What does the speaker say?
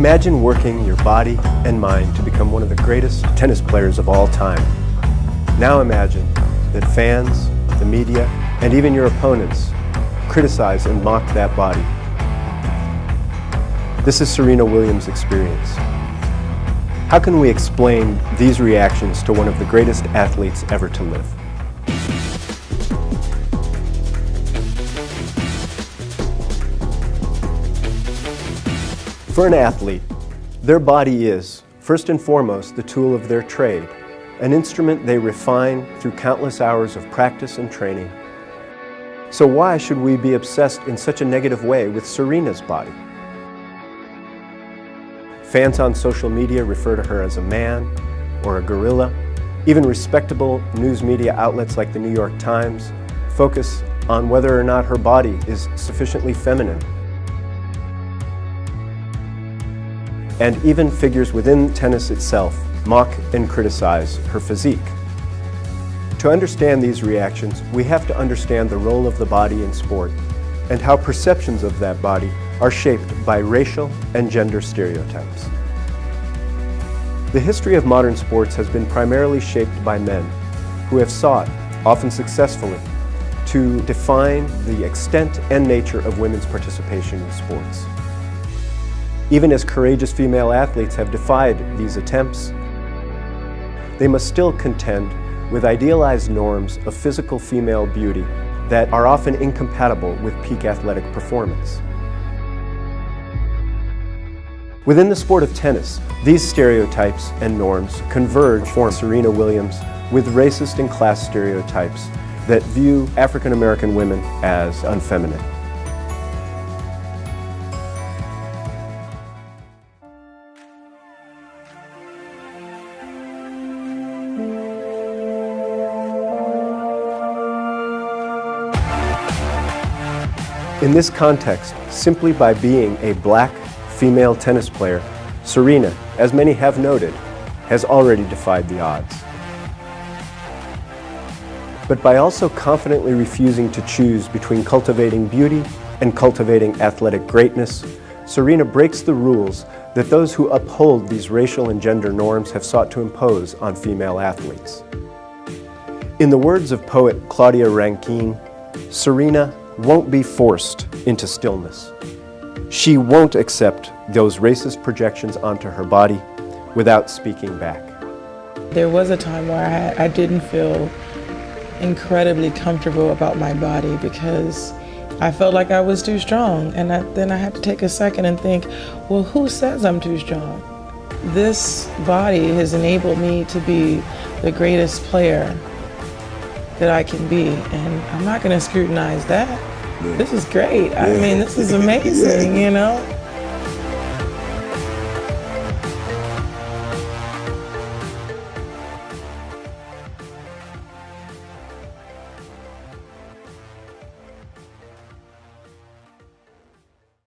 Imagine working your body and mind to become one of the greatest tennis players of all time. Now imagine that fans, the media, and even your opponents criticize and mock that body. This is Serena Williams' experience. How can we explain these reactions to one of the greatest athletes ever to live? For an athlete, their body is, first and foremost, the tool of their trade, an instrument they refine through countless hours of practice and training. So why should we be obsessed in such a negative way with Serena's body? Fans on social media refer to her as a man or a gorilla. Even respectable news media outlets like the New York Times focus on whether or not her body is sufficiently feminine. And even figures within tennis itself mock and criticize her physique. To understand these reactions, we have to understand the role of the body in sport and how perceptions of that body are shaped by racial and gender stereotypes. The history of modern sports has been primarily shaped by men who have sought, often successfully, to define the extent and nature of women's participation in sports. Even as courageous female athletes have defied these attempts, they must still contend with idealized norms of physical female beauty that are often incompatible with peak athletic performance. Within the sport of tennis, these stereotypes and norms converge to form Serena Williams with racist and class stereotypes that view African American women as unfeminine. In this context, simply by being a black female tennis player, Serena, as many have noted, has already defied the odds. But by also confidently refusing to choose between cultivating beauty and cultivating athletic greatness, Serena breaks the rules that those who uphold these racial and gender norms have sought to impose on female athletes. In the words of poet Claudia Rankine, Serena won't be forced into stillness. She won't accept those racist projections onto her body without speaking back. There was a time where I didn't feel incredibly comfortable about my body because I felt like I was too strong, and then I had to take a second and think, well, who says I'm too strong? This body has enabled me to be the greatest player that I can be, and I'm not going to scrutinize that. This is great. I mean, this is amazing, you know?